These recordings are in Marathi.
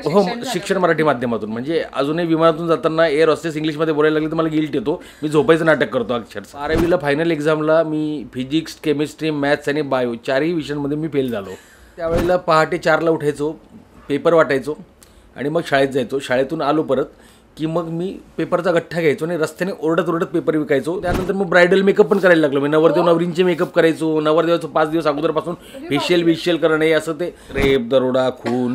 हो, शिक्षण मराठी माध्यमातून. म्हणजे अजूनही विमानातून जाताना एअर हॉस्टेस इंग्लिशमध्ये बोलायला लागली तर मला गिल्ट येतो. मी झोपायचं नाटक करतो अक्षरशः. 12वीला फायनल एक्झामला मी फिजिक्स, केमिस्ट्री, मॅथ्स आणि बायो चारही विषयांमध्ये मी फेल झालो. त्यावेळेला पहाटे 4ला उठायचो, पेपर वाटायचो आणि मग शाळेत जायचो. शाळेतून आलो परत की मग मी पेपरचा गठ्ठा घ्यायचो आणि रस्त्याने ओरडत ओरडत पेपर विकायचो. त्यानंतर मग ब्रायडल मेकअप पण करायला लागलो. मी नवरदेव नवरींचे मेकअप करायचो. नवरदेवाचं 5 दिवस अगोदरपासून फेशियल करणे, असं ते रेप, दरोडा, खून,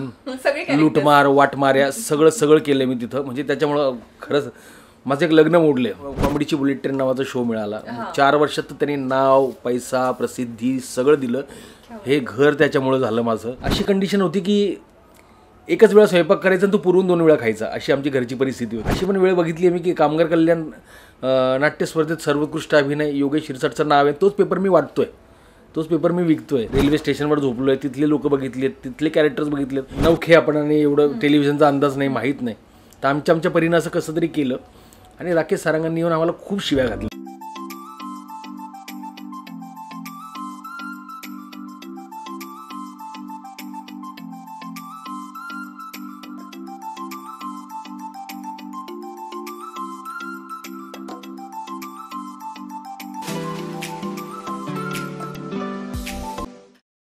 लूटमार, वाटमार या सगळं केलं मी तिथं. म्हणजे त्याच्यामुळं खरंच माझं एक लग्न मोडले. कॉमेडीची बुलेट ट्रेन नावाचा शो मिळाला. 4 वर्षात त्यांनी नाव, पैसा, प्रसिद्धी सगळं दिलं. हे घर त्याच्यामुळं झालं माझं. अशी कंडिशन होती की एकच वेळा स्वयंपाक करायचा आणि तो पुरवून 2 वेळा खायचा, अशी आमची घरची परिस्थिती होती. अशी पण वेळ बघितली आहे मी की कामगार कल्याण नाट्य स्पर्धेत सर्वोत्कृष्ट अभिनय योगेश शिरसाटचं नाव आहे. तोच पेपर मी वाटतोय, तोच पेपर मी विकतोय. रेल्वे स्टेशनवर झोपलो आहे, तिथले लोक बघितलेत, तिथले कॅरेक्टर्स बघितलेत. नवखे आपण आणि एवढं टेलिव्हिजनचा अंदाज नाही, माहीत नाही. तर आमच्या परीनं असं कसं तरी केलं आणि राकेश सारंगांनी येऊन आम्हाला खूप शिव्या घातल्या.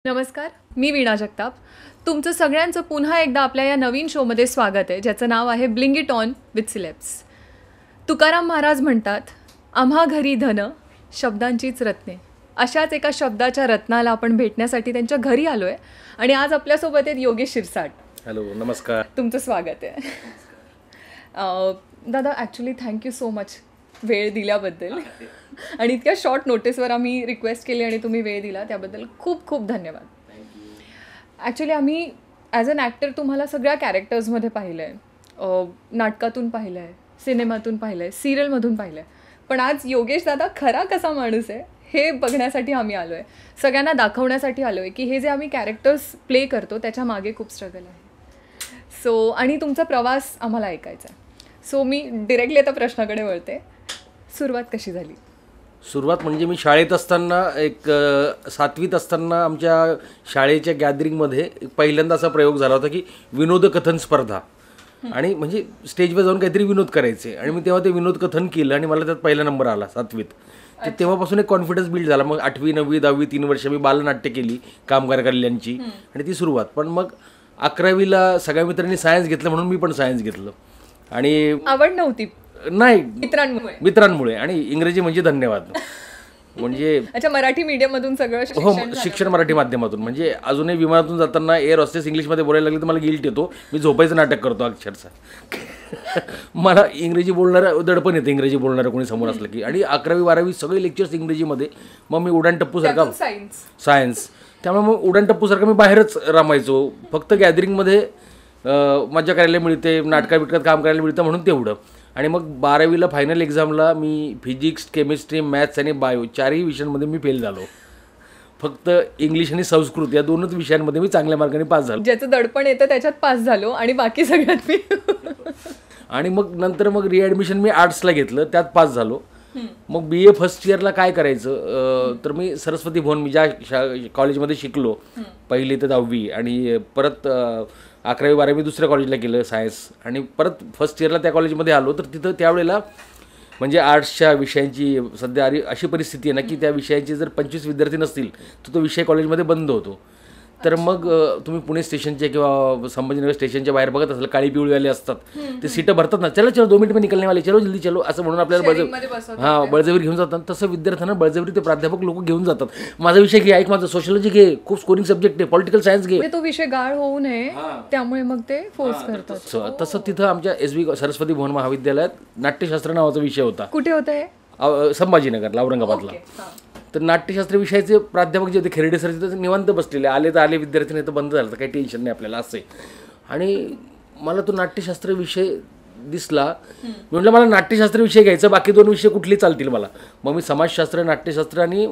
नमस्कार, मी वीणा जगताप. तुमचं सगळ्यांचं पुन्हा एकदा आपल्या या नवीन शोमध्ये स्वागत आहे, ज्याचं नाव आहे bling it on with syllabus. Tukaram Maharaj म्हणतात, आम्हा घरी धन शब्दांचीच रत्ने. अशाच एका शब्दाच्या रत्नाला आपण भेटण्यासाठी त्यांच्या घरी आलो आहे आणि आज आपल्यासोबत आहेत योगेश शिरसाट. हॅलो, नमस्कार. तुमचं स्वागत आहे. दादा, ॲक्च्युली थँक्यू सो मच वेळ दिल्याबद्दल. आणि इतक्या शॉर्ट नोटीसवर आम्ही रिक्वेस्ट केली आणि तुम्ही वेळ दिला त्याबद्दल खूप खूप धन्यवाद. ॲक्च्युली आम्ही ॲज अन ॲक्टर तुम्हाला सगळ्या कॅरेक्टर्समध्ये पाहिलं आहे, नाटकातून पाहिलं आहे, सिनेमातून पाहिलं आहे, सिरियलमधून पाहिलं आहे. पण आज योगेश दादा खरा कसा माणूस आहे हे बघण्यासाठी आम्ही आलो आहे, सगळ्यांना दाखवण्यासाठी आलो आहे की हे जे आम्ही कॅरेक्टर्स प्ले करतो त्याच्या मागे खूप स्ट्रगल आहे. सो आणि तुमचा प्रवास आम्हाला ऐकायचा आहे. सो मी डिरेक्टली आता प्रश्नाकडे वळते. सुरुवात कशी झाली? सुरुवात म्हणजे मी शाळेत असताना एक 7वीत असताना आमच्या शाळेच्या गॅदरिंगमध्ये पहिल्यांदा असा प्रयोग झाला होता की विनोद कथन स्पर्धा. आणि म्हणजे स्टेजवर जाऊन काहीतरी विनोद करायचे आणि मी तेव्हा ते विनोद कथन केलं आणि मला त्यात पहिला नंबर आला 7वीत. तर तेव्हापासून एक कॉन्फिडन्स बिल्ड झाला. मग 8वी 9वी 10वी 3 वर्ष मी बालनाट्य केली कामगार कल्याणची आणि ती सुरुवात. पण मग 11वीला सगळ्या मित्रांनी सायन्स घेतलं म्हणून मी पण सायन्स घेतलं. आणि आवड नव्हती? नाही, मित्रांमुळे. आणि इंग्रजी म्हणजे धन्यवाद. म्हणजे अच्छा, मराठी मीडियममधून सगळं? हो, शिक्षण मराठी माध्यमातून. म्हणजे अजूनही विमानातून जाताना एअर हॉस्टेस इंग्लिशमध्ये बोलायला लागली तर मला गिल्ट येतो. मी झोपायचं नाटक करतो अक्षरशः. मला इंग्रजी बोलणारं दडपण येतं, इंग्रजी बोलणारं कोणी समोर असलं की. आणि 11वी 12वी सगळे लेक्चर्स इंग्रजीमध्ये. मग मी उडान टप्पूसारखा सायन्स, त्यामुळे मग उडान टप्पूसारखा मी बाहेरच रमायचो. फक्त गॅदरिंगमध्ये मजा करायला मिळते, नाटका बिटकात काम करायला मिळतं म्हणून तेवढं. आणि मग 12वीला फायनल एक्झामला मी फिजिक्स, केमिस्ट्री, मॅथ्स आणि बायो चारही विषयांमध्ये मी फेल झालो. फक्त इंग्लिश आणि संस्कृत या 2च विषयांमध्ये मी चांगल्या मार्गाने पास झालो. ज्याचं दडपण येतं त्याच्यात पास झालो आणि बाकी सगळ्यात मी आणि मग नंतर मग रिॲडमिशन मी आर्ट्सला घेतलं, त्यात पास झालो. मग BA फर्स्ट इयरला काय करायचं तर मी सरस्वती भवन, मी ज्या कॉलेजमध्ये शिकलो 1ली ते 10वी, आणि परत 11वी 12वी दुसऱ्या कॉलेजला केलं सायन्स, आणि परत फर्स्ट इयरला त्या कॉलेजमध्ये आलो. तर तिथं त्यावेळेला म्हणजे आर्ट्सच्या विषयांची सध्या अशी परिस्थिती आहे ना की त्या विषयाचे जर 25 विद्यार्थी नसतील तर तो विषय कॉलेजमध्ये बंद होतो. तर मग तुम्ही पुणे स्टेशनच्या किंवा संभाजीनगर स्टेशनच्या बाहेर बघत असाल, काळी पिवळीवाले असतात, ते सीटं भरतात ना, चलो 2 मिनिट में निकलने वाले, चलो जल्दी चलो, असं म्हणून आपल्याला बळजबरी घेऊन जातात. तसं विद्यार्थ्यांना बळजबरी ते प्राध्यापक लोक घेऊन जातात. माझा विषय घे, ऐक, माझं सोशलॉजी घे, खूप स्कोरिंग सब्जेक्ट आहे, पॉलिटिकल सायन्स घे, तो विषय गाळ होऊ नये त्यामुळे मग ते फोर्स करतात. तसं तिथं आमच्या SB सरस्वती भवन महाविद्यालयात नाट्यशास्त्र नावाचा विषय होता. कुठे होतं हे? संभाजीनगरला, औरंगाबादला. तर नाट्यशास्त्र विषयाचे प्राध्यापक जे होते खेरडे सर, तिथं निवांत बसलेले, आले तर आले विद्यार्थी, नाही तर बंद झालं, तर काही टेन्शन नाही आपल्याला असे. आणि मला तो नाट्यशास्त्र विषय दिसला. म्हटलं मला नाट्यशास्त्र विषय घ्यायचा, बाकी 2 विषय कुठले चालतील मला. मग मी समाजशास्त्र, नाट्यशास्त्र आणि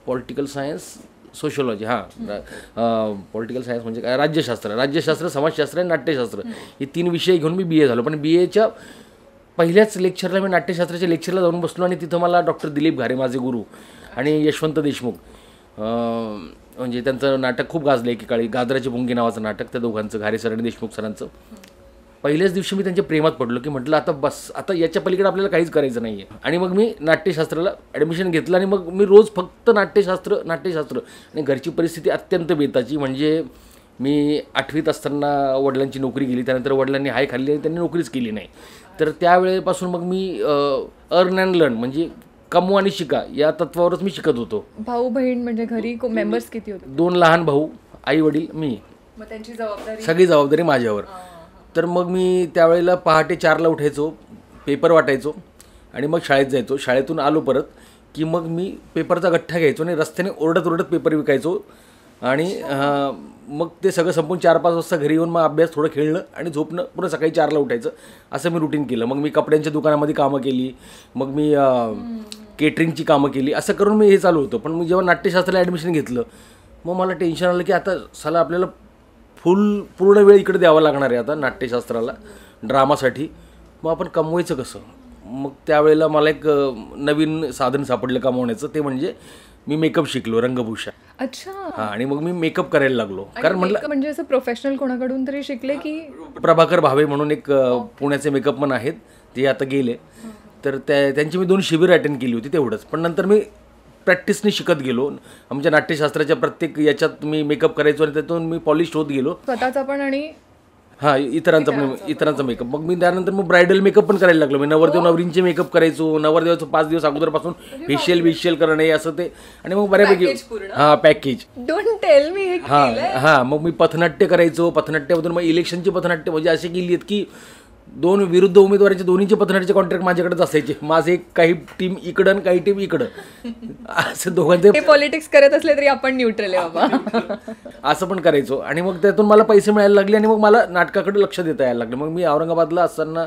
political science, sociology, political science म्हणजे काय, राज्यशास्त्र, समाजशास्त्र आणि नाट्यशास्त्र, हे 3 विषय घेऊन मी BA झालो. पण BAच्या पहिल्याच लेक्चरला मी नाट्यशास्त्राच्या लेक्चरला जाऊन बसलो आणि तिथं मला डॉक्टर दिलीप घारे, माझे गुरु, आणि यशवंत देशमुख, म्हणजे त्यांचं नाटक खूप गाजलं एकेकाळी, गाजराची पुंगी नावाचं नाटक, त्या दोघांचं, घारे सर आणि देशमुख सरांचं. पहिल्याच दिवशी मी त्यांच्या प्रेमात पडलो की म्हटलं आता बस, आता याच्या पलीकडे आपल्याला काहीच करायचं नाही आहे. आणि मग मी नाट्यशास्त्राला ॲडमिशन घेतलं आणि मग मी रोज फक्त नाट्यशास्त्र आणि घरची परिस्थिती अत्यंत बेताची. म्हणजे मी 8वीत असताना वडिलांची नोकरी गेली, त्यानंतर वडिलांनी हाय खाल्ली आणि त्यांनी नोकरीच केली नाही. तर त्यावेळेपासून मग मी अर्न अँड लर्न म्हणजे कमवा आणि शिका या तत्वावरच मी शिकत होतो. भाऊ बहीण म्हणजे घरी मेंबर्स किती होते? 2 लहान भाऊ, आई वडील, मी. मग त्यांची जबाबदारी सगळी जबाबदारी माझ्यावर. तर मग मी त्यावेळेला पहाटे 4ला उठायचो, पेपर वाटायचो आणि मग शाळेत जायचो. शाळेतून आलो परत की मग मी पेपरचा गठ्ठा घ्यायचो आणि रस्त्याने ओरडत पेपर विकायचो. आणि मग ते सगळं संपून 4-5 वाजता घरी येऊन मग अभ्यास, थोडं खेळणं आणि झोपणं, पुन्हा सकाळी 4ला उठायचं, असं मी रुटीन केलं. मग मी कपड्यांच्या दुकानामध्ये कामं केली, मग मी केटरिंगची कामं केली, असं करून मी हे चालू होतं. पण मी जेव्हा नाट्यशास्त्राला ॲडमिशन घेतलं मग मला टेन्शन आलं की आता साला आपल्याला पूर्ण वेळ इकडे द्यावा लागणार आहे आता नाट्यशास्त्राला, ड्रामासाठी. मग आपण कमवायचं कसं? मग त्यावेळेला मला एक नवीन साधन सापडलं कमवण्याचं, ते म्हणजे मी मेकअप शिकलो, रंगभूषा. अच्छा. हां, आणि मग मी मेकअप करायला लागलो. कारण म्हटलं म्हणजे असं प्रोफेशनल कोणाकडून तरी शिकले की? प्रभाकर भावे म्हणून एक पुण्याचे मेकअपमन आहेत, ते आता गेले. तर त्यांची मी 2 शिबिरं अटेंड केली होती, तेवढंच. पण नंतर मी प्रॅक्टिसने शिकत गेलो. आमच्या नाट्यशास्त्राच्या प्रत्येक याच्यात मी मेकअप करायचो आणि त्यातून मी पॉलिश होत गेलो. स्वतःचा पण आणि हां, इतरांचा मेकअप. मग मी त्यानंतर मग ब्रायडल मेकअप पण करायला लागलो. मी नवरदेव नवरींचे मेकअप करायचो, नवरदेवाचं 5 दिवस अगोदरपासून फेशियल करणे असं ते. आणि मग बऱ्यापैकी हां, पॅकेज. Don't tell me. हां, मग मी पथनाट्य करायचो. पथनाट्यामधून मग इलेक्शनची पथनाट्य म्हणजे असे केली आहेत की 2 विरुद्ध उमेदवारांचे दोन्हीचे पथनाट्याचे कॉन्ट्रॅक्ट माझ्याकडेच असायचे. माझे काही टीम इकडं आणि काही टीम इकडं, असं दोघांचे पॉलिटिक्स करत असले तरी आपण न्यूट्रल आहे बाबा. असं पण करायचो. आणि मग त्यातून मला पैसे मिळायला लागले आणि मग मला नाटकाकडे लक्ष देता यायला लागलं. मग मी औरंगाबादला असताना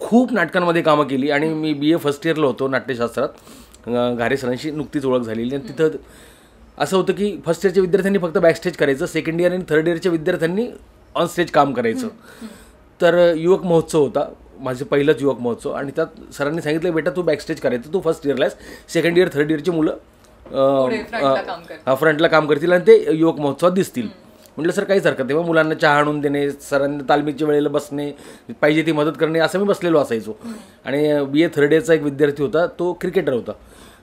खूप नाटकांमध्ये कामं केली आणि मी BA फर्स्ट इयरला होतो नाट्यशास्त्रात. घारे सरांशी नुकतीच ओळख झालेली. आणि तिथं असं होतं की फर्स्ट इयरच्या विद्यार्थ्यांनी फक्त बॅकस्टेज करायचं, सेकंड इयर आणि थर्ड इयरच्या विद्यार्थ्यांनी ऑनस्टेज काम करायचं. तर युवक महोत्सव होता, माझे पहिलाच युवक महोत्सव. आणि त्यात सरांनी सांगितलं, बेटा तू बॅकस्टेज करायचं, तू फर्स्ट इयरला आहेस, सेकंड इयर थर्ड इयरची मुलं फ्रंटला काम करतील आणि ते युवक महोत्सवात दिसतील. म्हटलं सर काहीच हरकत नाही. मग मुलांना चहा आणून देणे, सरांना तालमीच्या वेळेला बसणे, पाहिजे ती मदत करणे, असं मी बसलेलो असायचो. आणि BA थर्ड इयरचा एक विद्यार्थी होता, तो क्रिकेटर होता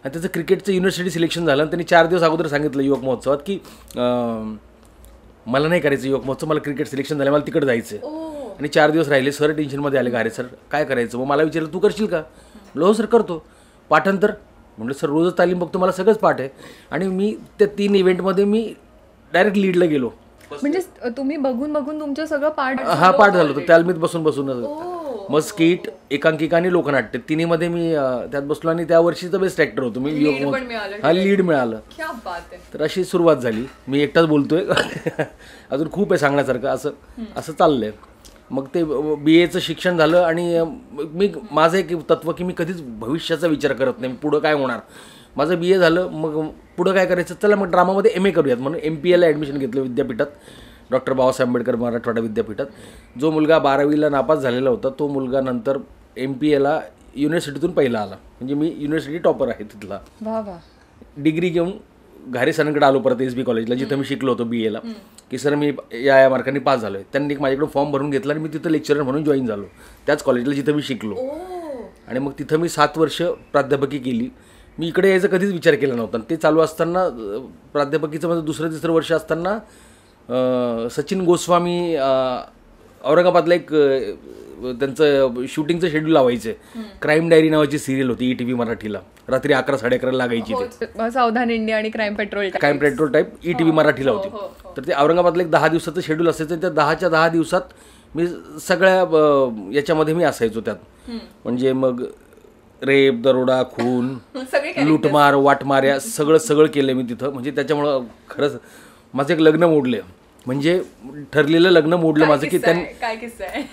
आणि त्याचं क्रिकेटचं युनिव्हर्सिटी सिलेक्शन झालं. आणि त्यांनी 4 दिवस अगोदर सांगितलं युवक महोत्सवात की मला नाही करायचं युवक महोत्सव, मला क्रिकेट सिलेक्शन झालं, मला तिकडे जायचं आहे. आणि 4 दिवस राहिले. सर टेन्शनमध्ये आले, घारे सर काय करायचं? मग मला विचारलं तू करशील का? म्हटलं हो सर करतो. पाठांतर? म्हटलं सर रोजच तालीम बघतो, मला सगळंच पाठ आहे. आणि मी त्या 3 इव्हेंटमध्ये मी डायरेक्ट लीडला गेलो. म्हणजे तुम्ही बघून तुमचं सगळं पाठ? हा, पाठ झालं होतं तालमीत बसून. मग स्किट, एकांकिका आणि लोकनाट्य तिन्हीमध्ये मी त्यात बसलो आणि त्या वर्षीचं बेस्ट ॲक्टर होतो मी. लीड मिळालं. तर अशी सुरुवात झाली. मी एकटाच बोलतोय, अजून खूप आहे सांगण्यासारखं. असं चाललंय. मग ते BAचं शिक्षण झालं आणि माझं एक तत्व की मी कधीच भविष्याचा विचार करत नाही, पुढं काय होणार. माझं BA झालं, मग पुढं काय करायचं, चला मग ड्रामामध्ये MA करूयात म्हणून MPAला ॲडमिशन घेतलं विद्यापीठात, डॉक्टर बाबासाहेब आंबेडकर मराठवाडा विद्यापीठात. जो मुलगा 12वीला नापास झालेला होता तो मुलगा नंतर MPAला युनिव्हर्सिटीतून पहिला आला. म्हणजे मी युनिव्हर्सिटी टॉपर आहे तिथला. डिग्री घेऊन घारे सरांकडे आलो परत SB कॉलेजला, जिथं मी शिकलो होतो BAला, की सर मी या मार्कांनी पास झालो आहे. त्यांनी माझ्याकडे फॉर्म भरून घेतला आणि मी तिथं लेक्चरर म्हणून जॉईन झालो त्याच कॉलेजला जिथं मी शिकलो. आणि मग तिथं मी 7 वर्ष प्राध्यापकी केली. मी इकडे यायचा कधीच विचार केला नव्हता. ते चालू असताना प्राध्यापकीचं माझं 2-3 वर्ष असताना सचिन गोस्वामी औरंगाबादला एक त्यांचं शूटिंगचं शेड्यूल लावायचं. क्राईम डायरी नावाची सिरियल होती ETV मराठीला, रात्री 11-11:30 लागायची. ते सावधान इंडिया आणि क्राईम पेट्रोल टाईप ETV मराठीला होती. तर ते औरंगाबादला एक 10 दिवसाचं शेड्यूल असायचं. त्या 10च्या 10 दिवसात मी सगळ्या याच्यामध्ये मी असायचो त्यात. म्हणजे मग रेप, दरोडा, खून, लूटमार, वाटमार या सगळं केलं मी तिथं. म्हणजे त्याच्यामुळं खरंच माझं एक लग्न मोडलं, म्हणजे ठरलेलं लग्न मोडलं माझं. की त्यांनी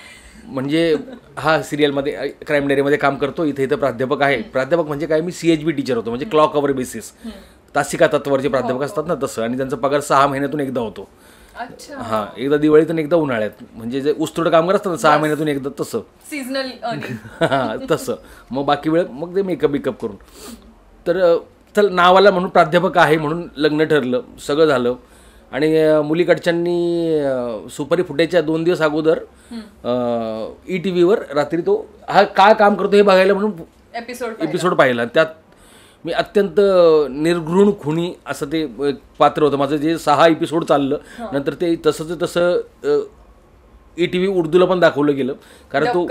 म्हणजे हा सिरियलमध्ये क्राईम डायरीमध्ये काम करतो, इथे प्राध्यापक आहे. प्राध्यापक म्हणजे काय, मी CHB टीचर होतो, म्हणजे क्लॉक अवर बेसिस, तासिका तत्वावरचे प्राध्यापक असतात ना तसं. आणि त्यांचा पगार 6 महिन्यातून एकदा होतो. हां, एकदा दिवाळीतून एकदा उन्हाळ्यात. म्हणजे जे उस्तुड कामगार असतात ना 6 महिन्यातून एकदा, तसं सीझनल. हां, तसं. मग बाकी वेळ मग ते मेकअप करून. तर चल नावाला म्हणून प्राध्यापक आहे म्हणून लग्न ठरलं, सगळं झालं. आणि मुलीकडच्यांनी सुपारी फुटायच्या 2 दिवस अगोदर ETVवर रात्री तो हा काय काम करतो हे बघायला म्हणून एपिसोड पाहिला. त्यात मी अत्यंत निर्घृण खुनी असं ते एक पात्र होतं माझं, जे 6 एपिसोड चाललं. नंतर ते तसं ETV उर्दूला पण दाखवलं गेलं, कारण तो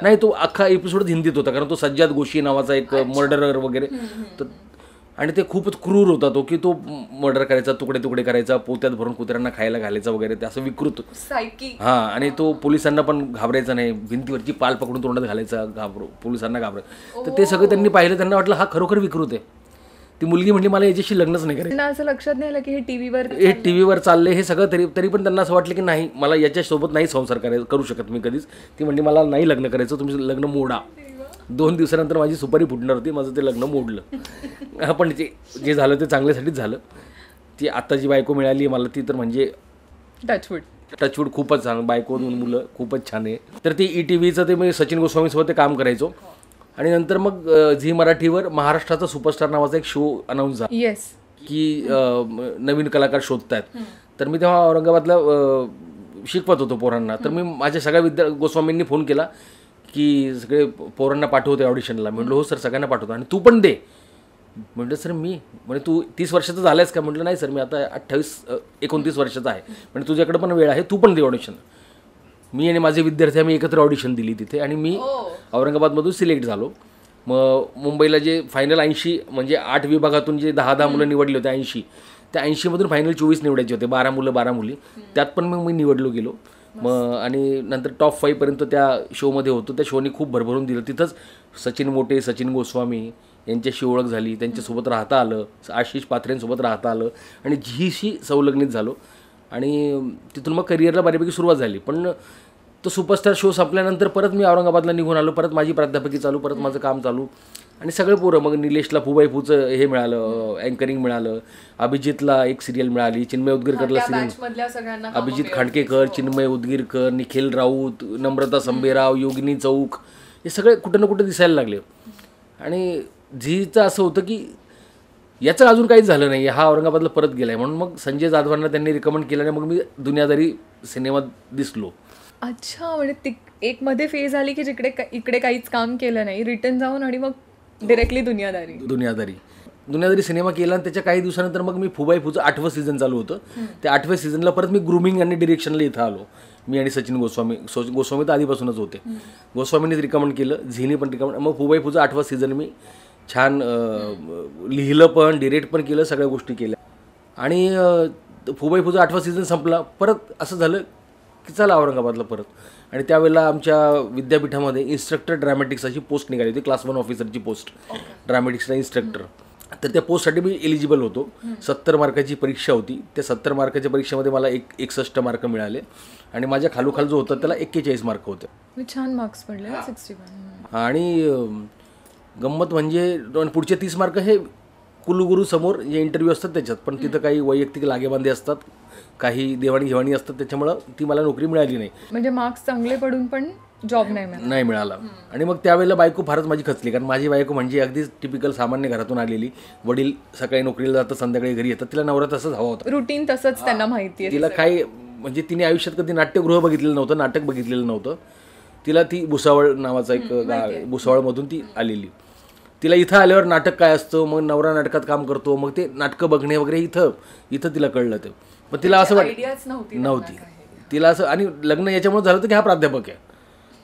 नाही, तो अख्खा एपिसोड हिंदीत होता, कारण तो सज्जाद गोशी नावाचा एक मर्डरर वगैरे. तर आणि ते खूपच क्रूर होता तो, की तो मर्डर करायचा, तुकडे तुकडे करायचा, पोत्यात भरून कुत्र्यांना खायला घालायचा वगैरे, ते असं विकृत. हां, आणि तो पोलिसांना पण घाबरायचा नाही, भिंतीवरची पाल पकडून तोंडात घालायचा, पोलिसांना घाबरायचं. तर ते सगळं त्यांनी पाहिलं, त्यांना वाटलं हा खरोखर विकृत आहे. ती मुलगी म्हटली मला याच्याशी लग्नच नाही करायचं. असं लक्षात नाही आलं की हे टीव्हीवर चाललंय हे सगळं. तरी पण त्यांना असं वाटलं की नाही, मला याच्यासोबत नाही संसार करू शकत मी कधीच. ती म्हणली मला नाही लग्न करायचं, तुमचं लग्न मोडा. 2 दिवसानंतर माझी सुपारी फुटणार होती, माझं ते लग्न मोडलं. पण ते जे झालं ते चांगल्यासाठीच झालं. ती आता जी बायको मिळाली मला, ती तर म्हणजे टचवूड खूपच छान बायको, 2 मुलं, खूपच छान आहे. तर ती ETVचं ते मी सचिन गोस्वामीसोबत ते काम करायचो. आणि नंतर मग झी मराठीवर महाराष्ट्राचा सुपरस्टार नावाचा एक शो अनाऊन्स झाला, की नवीन कलाकार शोधतायत. तर मी तेव्हा औरंगाबादला शिकवत होतो पोरांना. तर मी माझ्या सगळ्या गोस्वामींनी फोन केला की सगळे पोरांना पाठवते ऑडिशनला. म्हटलं हो सर, सगळ्यांना पाठवतो. आणि तू पण दे. म्हटलं सर मी, म्हणजे तू 30 वर्षाचा झालायस का? म्हटलं नाही सर, मी आता 28-29 वर्षाचा आहे. म्हणजे तुझ्याकडे पण वेळ आहे, तू पण दे ऑडिशन. मी आणि माझे विद्यार्थी आम्ही एकत्र ऑडिशन दिली तिथे, आणि मी औरंगाबादमधून सिलेक्ट झालो. मग मुंबईला जे फायनल 80, म्हणजे 8 विभागातून जे 10 मुलं निवडले होते 80, त्या 80मधून फायनल 24 निवडायचे होते, 12 मुलं 12 मुली. त्यात पण मग मी निवडलो गेलो. मग आणि नंतर टॉप 5 पर्यंत त्या शोमध्ये होतो. त्या शोनी खूप भरभरून दिलं. तिथंच सचिन मोटे, सचिन गोस्वामी यांच्याशी ओळख झाली, त्यांच्यासोबत राहता आलं, आशिष पात्रेंसोबत राहता आलं, आणि झीशी संलग्नित झालो. आणि तिथून मग करिअरला बऱ्यापैकी सुरुवात झाली. पण तो सुपरस्टार शो संपल्यानंतर परत मी औरंगाबादला निघून आलो. परत माझी प्राध्यापकी चालू, परत माझं काम चालू. आणि सगळे पोरं, मग निलेशला फुबाईफूचं हे मिळालं, अँकरिंग मिळालं. अभिजितला एक सिरियल मिळाली, चिन्मय उदगीरकरला सिरियल, अभिजित खांडकेकर, चिन्मय उदगीरकर, निखिल राऊत, नम्रता संबेराव, योगिनी चौक, हे सगळे कुठं ना कुठं दिसायला लागले. आणि झीचं असं होतं की याचं अजून काहीच झालं नाही, हा औरंगाबादला परत गेला आहे. म्हणून मग संजय जाधवांना त्यांनी रिकमेंड केलं, आणि मग मी दुनियादारी सिनेमात दिसलो. अच्छा, म्हणजे एक मध्ये फेज आली की इकडे काहीच काम केलं नाही, रिटर्न जाऊन आणि मग डायरेक्टली दुनियादारी सिनेमा केला. आणि त्याच्या काही दिवसानंतर मग मी फुबाईफूचं 8वं सीझन चालू होतं. त्या 8व्या सीझनला परत मी ग्रूमिंग आणि डिरेक्शनला इथं आलो, मी आणि सचिन गोस्वामी तर आधीपासूनच होते. गोस्वामीनेच रिकमेंड केलं, झीने पण रिकमेंड. मग फुबाईफूचं 8वं सीझन मी छान लिहिलं पण, डिरेक्ट पण केलं, सगळ्या गोष्टी केल्या. आणि फुबाईफूचं 8वां सीझन संपला. परत असं झालं की चला औरंगाबादला परत. आणि त्यावेळेला आमच्या विद्यापीठामध्ये इन्स्ट्रक्टर ड्रॅमॅटिक्स अशी पोस्ट निघाली होती, क्लास 1 ऑफिसरची पोस्ट, ड्रॅमॅटिक्सला इन्स्ट्रक्टर. तर त्या पोस्टसाठी मी एलिजिबल होतो. 70 मार्काची परीक्षा होती. त्या 70 मार्काच्या परीक्षेमध्ये मला 61 मार्क मिळाले. आणि माझ्या खालोखाल जो होता त्याला 41 मार्क होते. छान मार्क्स पडले, 61. आणि गंमत म्हणजे पुढचे 30 मार्क हे कुलगुरू समोर जे इंटरव्ह्यू असतात त्याच्यात, पण तिथं काही वैयक्तिक लागेबांधे असतात, काही देवाणघेवाणी असतात, त्याच्यामुळं ती मला नोकरी मिळाली नाही. म्हणजे मार्क्स चांगले पडून पण जॉब नाही मिळाला. आणि मग त्यावेळेला बायको फारच माझी खचली, कारण माझी बायको म्हणजे अगदीच टिपिकल सामान्य घरातून आलेली. वडील सकाळी नोकरीला जातात, संध्याकाळी घरी येतात. तिला नवरा तसंच हवा होता, रुटीन तसंच त्यांना माहिती आहे. तिला काय म्हणजे तिने आयुष्यात कधी नाट्यगृह बघितलेलं नव्हतं, नाटक बघितलेलं नव्हतं. तिला ती भुसावळ नावाचा एक गाव, भुसावळमधून ती आलेली. तिला इथं आल्यावर नाटक काय असतं, मग नवरा नाटकात काम करतो, मग ते नाटकं बघणे वगैरे इथं तिला कळलं. ते पण तिला असं नव्हती तिला असं. आणि लग्न याच्यामुळे झालं होतं की हा प्राध्यापक आहे,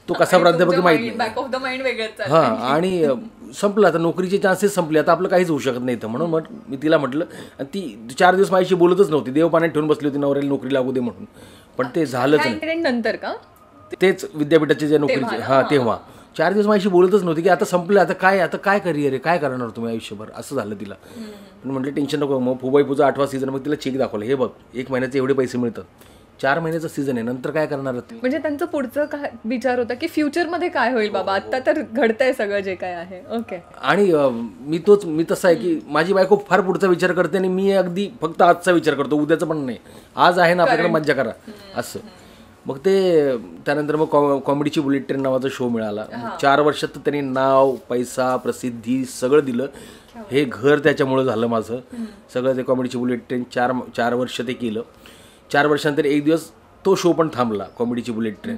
तो कसा प्राध्यापक माहिती नाही. हां, आणि संपलं आता, नोकरीचे चान्सेस संपले, आता आपलं काहीच होऊ शकत नाही इथं. म्हणून मग मी तिला म्हटलं, आणि ती 4 दिवस माझ्याशी बोलतच नव्हती, देव पाण्यात ठेवून बसली होती नवऱ्याला नोकरी लागू दे म्हणून. पण ते झालंच नाही. नंतर का तेच विद्यापीठाचे जे नोकरीचे, हां तेव्हा 4 दिवस माझ्याशी बोलतच नव्हती की आता संपलं, आता काय करिअर आहे, काय करणार तुम्ही आयुष्यभर, असं झालं तिला. पण म्हटलं टेन्शन नको. मग फुबाईफूचा 8वां सीझन, मग तिला चेक दाखवलं, हे बघ 1 महिन्याचे एवढे पैसे मिळतात, 4 महिन्याचा सीझन आहे, नंतर काय करणार. म्हणजे त्यांचं पुढचं काय विचार होता की फ्युचरमध्ये काय होईल बाबा, आता तर घडतंय सगळं जे काय आहे. ओके. आणि मी तसं आहे की माझी बायको फार पुढचा विचार करते, आणि मी अगदी फक्त आजचा विचार करतो, उद्याचं पण नाही. आज आहे ना आपल्याकडे, मज्जा करा असं. मग ते त्यानंतर मग कॉमेडीची बुलेट ट्रेन नावाचा शो मिळाला. 4 वर्षात त्यांनी नाव, पैसा, प्रसिद्धी सगळं दिलं. हे घर त्याच्यामुळं झालं माझं. सगळं ते कॉमेडीची बुलेट ट्रेन 4 वर्ष ते केलं. 4 वर्षानंतर एक दिवस तो शो पण थांबला, कॉमेडीची बुलेट ट्रेन.